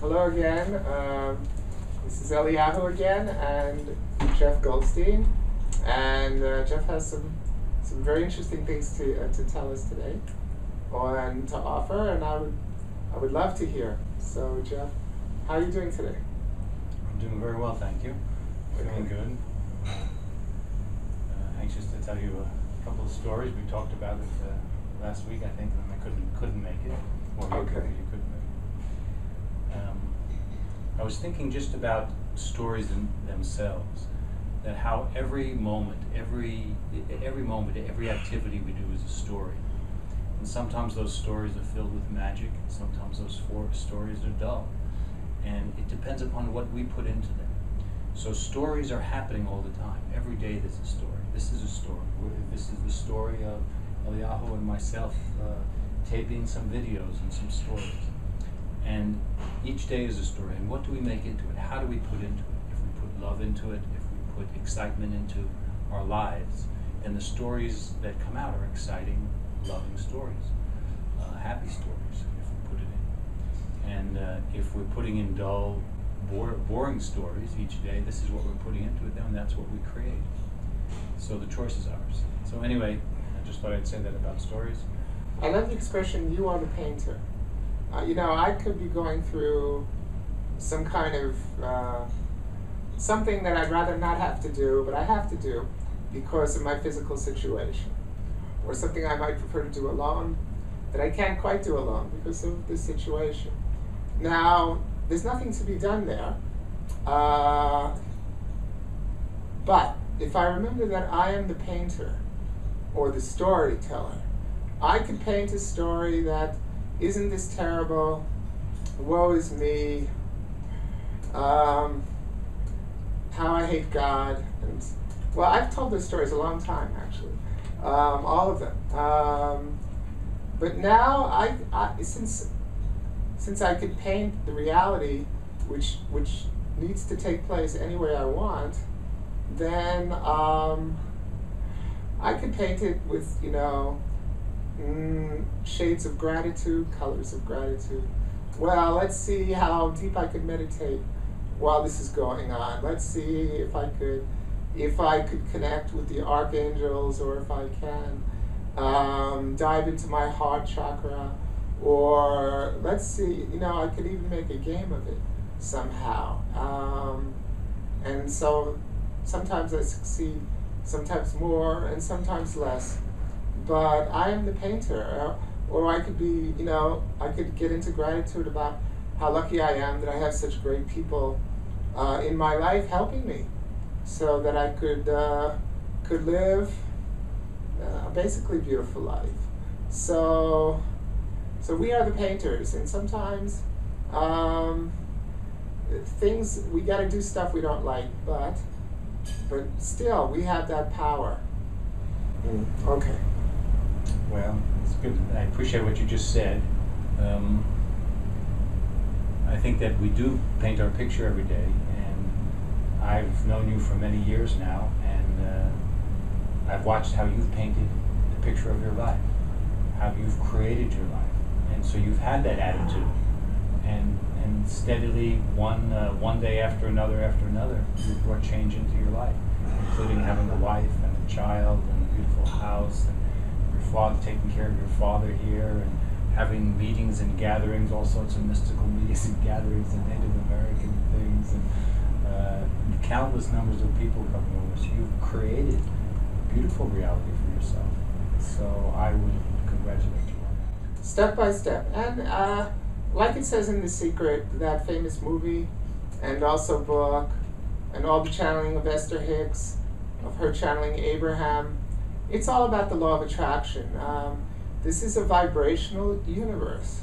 Hello again. This is Eliyahu again, and Jeff Goldstein. And Jeff has some very interesting things to tell us today, and to offer. And I would love to hear. So, Jeff, how are you doing today? I'm doing very well, thank you. Feeling good. Anxious to tell you a couple of stories. We talked about it last week, I think, and I couldn't make it. Or you couldn't make it. I was thinking just about stories themselves, that how every moment, every activity we do is a story. And sometimes those stories are filled with magic, and sometimes those stories are dull. And it depends upon what we put into them. So stories are happening all the time. Every day there's a story. This is a story. This is the story of Eliyahu and myself taping some videos and some stories. And each day is a story. And what do we make into it? How do we put into it? If we put love into it, if we put excitement into our lives, and the stories that come out are exciting, loving stories, happy stories, if we put it in. And if we're putting in dull, boring stories each day, this is what we're putting into it, and that's what we create. So the choice is ours. So anyway, I just thought I'd say that about stories. I love the expression, you are the painter. I could be going through some kind of something that I'd rather not have to do, but I have to do because of my physical situation. Or something I might prefer to do alone that I can't quite do alone because of this situation. Now, there's nothing to be done there. But if I remember that I am the painter or the storyteller, I could paint a story that isn't this terrible, woe is me, how I hate God, and well, I've told those stories a long time actually, all of them. But now since I could paint the reality, which needs to take place any way I want, then I could paint it with shades of gratitude, colors of gratitude. Well, let's see how deep I could meditate while this is going on. Let's see if I could connect with the archangels, or if I can dive into my heart chakra, or let's see, I could even make a game of it somehow. And so sometimes I succeed, sometimes more, and sometimes less. But I am the painter, or I could be, I could get into gratitude about how lucky I am that I have such great people in my life helping me, so that I could live a basically beautiful life. So we are the painters, and sometimes we got to do stuff we don't like, but still we have that power. Okay. Well, it's good. I appreciate what you just said. I think that we do paint our picture every day, and I've known you for many years now, and I've watched how you've painted the picture of your life, how you've created your life, and so you've had that attitude, and steadily one day after another, you've brought change into your life, including having a wife and a child and a beautiful house, and father, taking care of your father here, and having meetings and gatherings, all sorts of mystical meetings and gatherings and Native American things, and countless numbers of people coming over. So you've created a beautiful reality for yourself. So I would congratulate you on that. Step by step. And like it says in The Secret, that famous movie, and also book, and all the channeling of Esther Hicks, of her channeling Abraham, it's all about the law of attraction. This is a vibrational universe.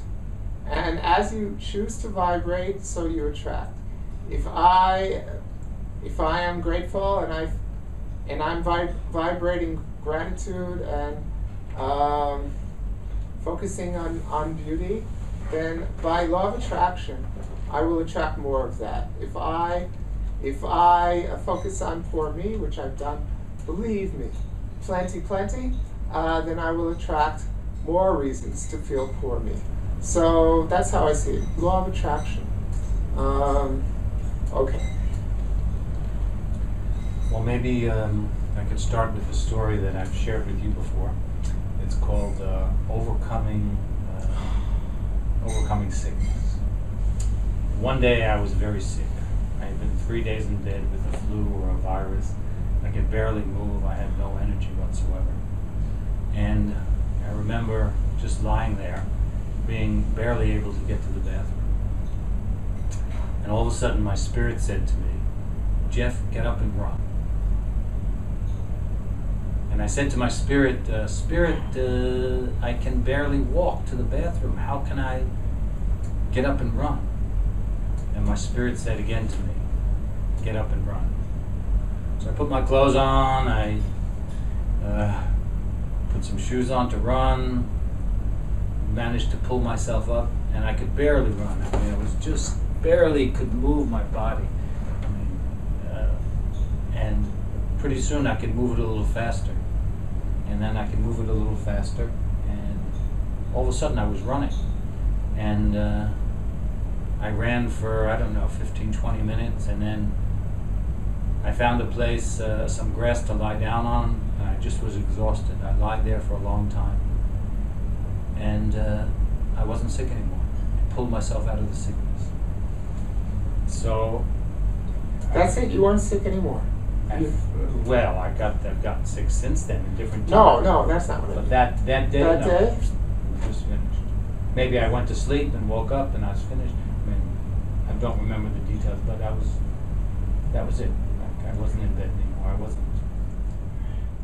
And as you choose to vibrate, so you attract. If I am grateful and I'm vibrating gratitude and focusing on beauty, then by law of attraction, I will attract more of that. If I focus on poor me, which I've done, believe me, plenty, then I will attract more reasons to feel poor me. So that's how I see it. Law of attraction. Okay. Well, maybe I could start with a story that I've shared with you before. It's called overcoming sickness. One day I was very sick. I had been 3 days in bed with the flu or a virus. I could barely move. I had no energy whatsoever. And I remember just lying there, being barely able to get to the bathroom. And all of a sudden my spirit said to me, "Jeff, get up and run." And I said to my spirit, I can barely walk to the bathroom. How can I get up and run? And my spirit said again to me, "Get up and run." So I put my clothes on, I put some shoes on to run, managed to pull myself up, and I could barely run. I mean, I was just barely could move my body. I mean, and pretty soon I could move it a little faster. And then I could move it a little faster, and all of a sudden I was running. And I ran for, 15, 20 minutes, and then I found a place, some grass to lie down on, and I just was exhausted. I lied there for a long time. And I wasn't sick anymore. I pulled myself out of the sickness. So... That's it? You weren't sick anymore? Well, I've gotten sick since then in different No, times. that's not what I mean. But that day, That no, day? it was just finished. Maybe I went to sleep and woke up and I was finished. I mean, I don't remember the details, but that was it. Like, I wasn't in bed anymore. I wasn't.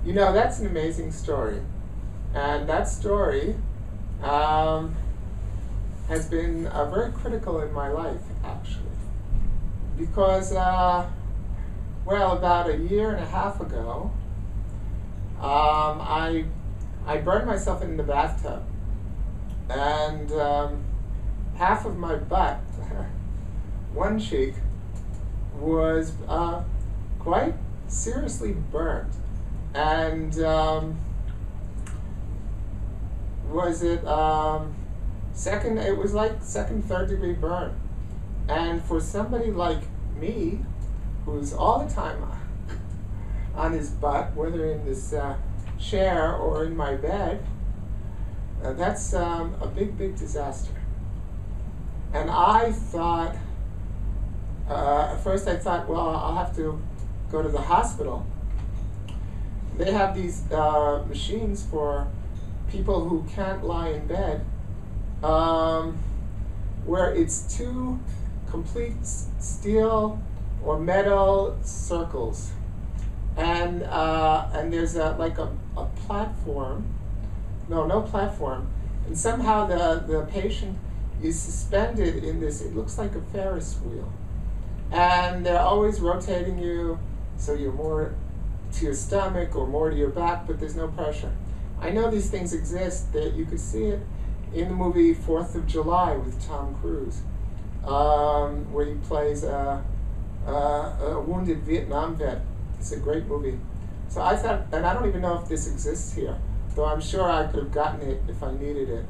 You know, that's an amazing story. And that story has been very critical in my life, actually. Because, about a year and a half ago, I burned myself in the bathtub. And half of my butt, one cheek, was quite seriously burnt. And it was like second, third degree burn. And for somebody like me, who's all the time on his butt, whether in this chair or in my bed, that's a big, big disaster. And I thought, at first I thought, well, I'll have to go to the hospital. They have these machines for people who can't lie in bed, where it's two complete steel or metal circles, and there's a platform. No platform, and somehow the patient is suspended in this. It looks like a Ferris wheel, and they're always rotating you, so you're more to your stomach or more to your back, but there's no pressure. I know these things exist. That you could see it in the movie 4th of July with Tom Cruise, where he plays a wounded Vietnam vet. It's a great movie. So I thought, and I don't even know if this exists here, though I'm sure I could have gotten it if I needed it.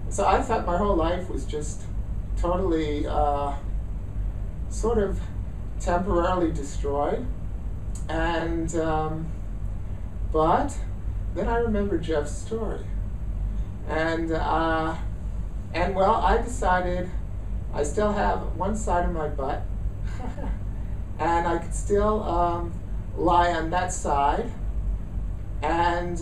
So I thought my whole life was just totally sort of temporarily destroyed. And but then I remembered Jeff's story, and well, I decided I still have one side of my butt, and I could still lie on that side, and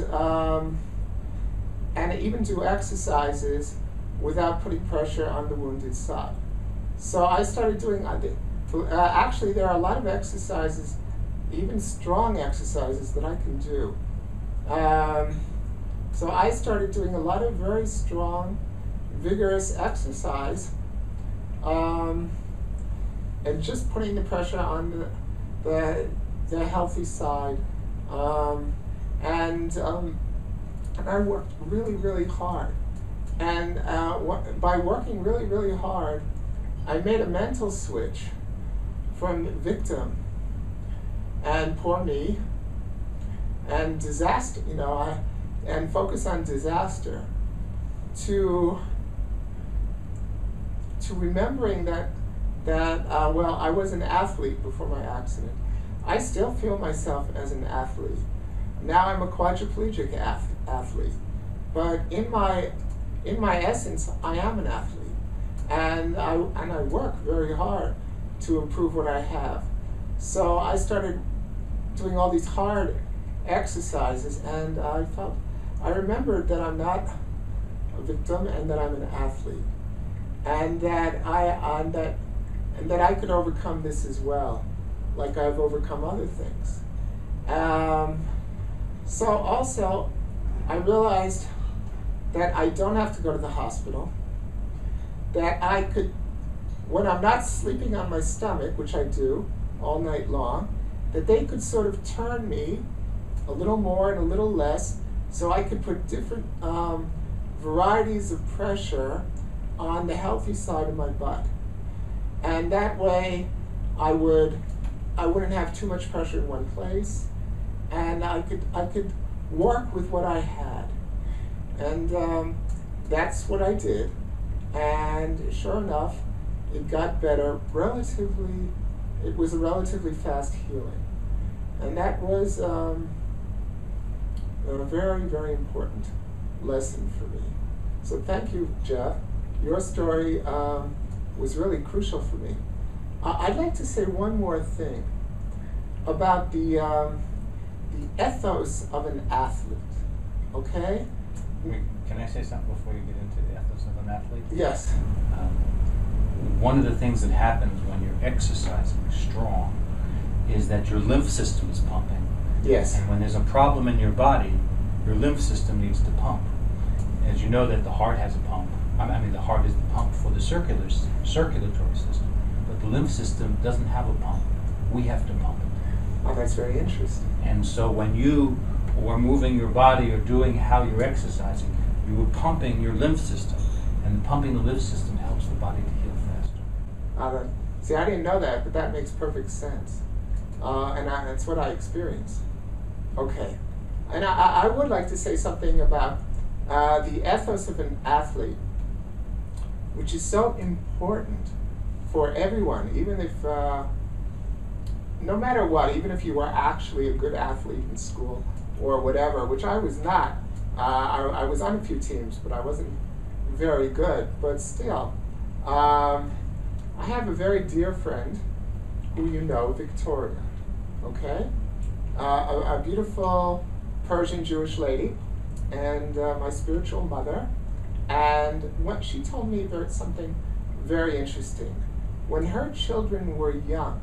even do exercises without putting pressure on the wounded side. So I started doing. Actually, there are a lot of exercises, even strong exercises, that I can do. So I started doing a lot of very strong, vigorous exercise, and just putting the pressure on the healthy side. And I worked really, really hard. And by working really, really hard, I made a mental switch from victim and poor me and disaster, and focus on disaster, to remembering that that, well, I was an athlete before my accident. I still feel myself as an athlete. Now I'm a quadriplegic athlete. But in my essence, I am an athlete. And I work very hard to improve what I have. So I started doing all these hard exercises, and I remembered that I'm not a victim and that I'm an athlete. And that I could overcome this as well, like I've overcome other things. So also, I realized that I don't have to go to the hospital, that I could, when I'm not sleeping on my stomach, which I do all night long, that they could sort of turn me a little more and a little less, so I could put different varieties of pressure on the healthy side of my butt. And that way I wouldn't have too much pressure in one place, and I could work with what I had. And that's what I did. And sure enough, it got better relatively. It was a relatively fast healing. And that was a very, very important lesson for me. So thank you, Jeff. Your story was really crucial for me. I'd like to say one more thing about the ethos of an athlete, okay? Can I say something before you get into the ethos of an athlete? Yes. One of the things that happens when you're exercising strong is that your lymph system is pumping. Yes. And when there's a problem in your body, your lymph system needs to pump. As you know that the heart has a pump. I mean, the heart is the pump for the circulatory system. But the lymph system doesn't have a pump. We have to pump it. Oh, that's very interesting. And so when you were moving your body or doing how you're exercising, you were pumping your lymph system. And pumping the lymph system helps the body to heal faster. See, I didn't know that, but that makes perfect sense. And that's what I experienced. Okay. And I would like to say something about the ethos of an athlete, which is so important for everyone, even if, no matter what, even if you were actually a good athlete in school or whatever, which I was not. I was on a few teams, but I wasn't very good. But still, I have a very dear friend who you know, Victoria, okay? A beautiful Persian Jewish lady, and my spiritual mother. And what she told me something very interesting. When her children were young,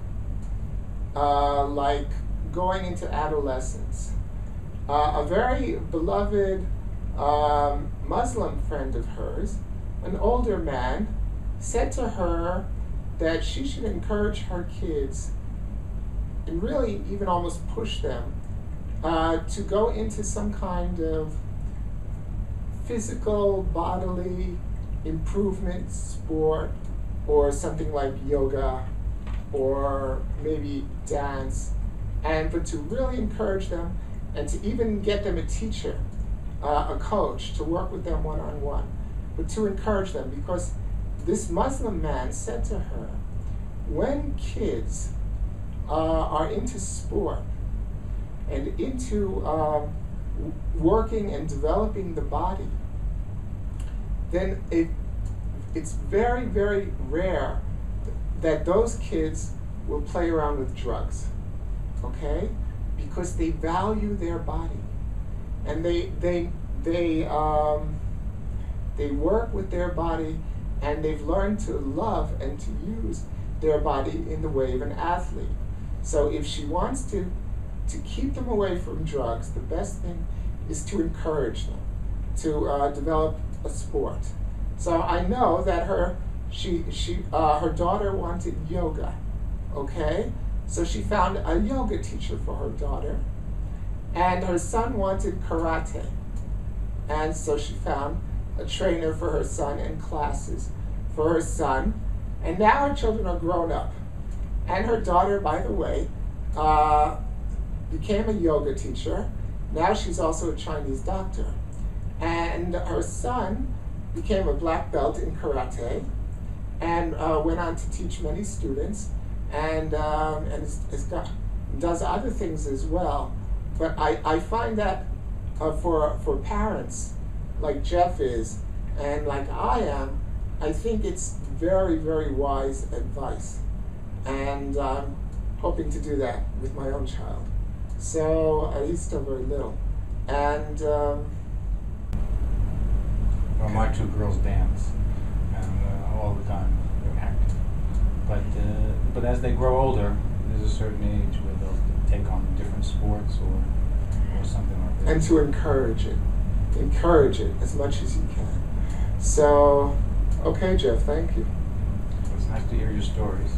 like going into adolescence, a very beloved Muslim friend of hers, an older man, said to her that she should encourage her kids, and really even almost push them, to go into some kind of physical, bodily improvement sport, or something like yoga, or maybe dance, but to really encourage them, and to even get them a teacher, a coach, to work with them one-on-one, but to encourage them, because this Muslim man said to her, when kids are into sport and into working and developing the body, then it's very, very rare that those kids will play around with drugs, okay? Because they value their body, and they work with their body, and they've learned to love and to use their body in the way of an athlete. So if she wants to keep them away from drugs, the best thing is to encourage them to develop a sport. So I know that her daughter wanted yoga, okay? So she found a yoga teacher for her daughter, and her son wanted karate, and so she found a trainer for her son and classes for her son, and now her children are grown up. And her daughter, by the way, became a yoga teacher. Now she's also a Chinese doctor. And her son became a black belt in karate, and went on to teach many students, and does other things as well. But I find that for parents like Jeff is, and like I am, I think it's very, very wise advice. And I'm hoping to do that with my own child. So he's still very little. And well, my two girls dance, and all the time they're active. But as they grow older, there's a certain age where they'll take on different sports or something like that. And to encourage it as much as you can. So, okay, Jeff, thank you. It's nice to hear your stories.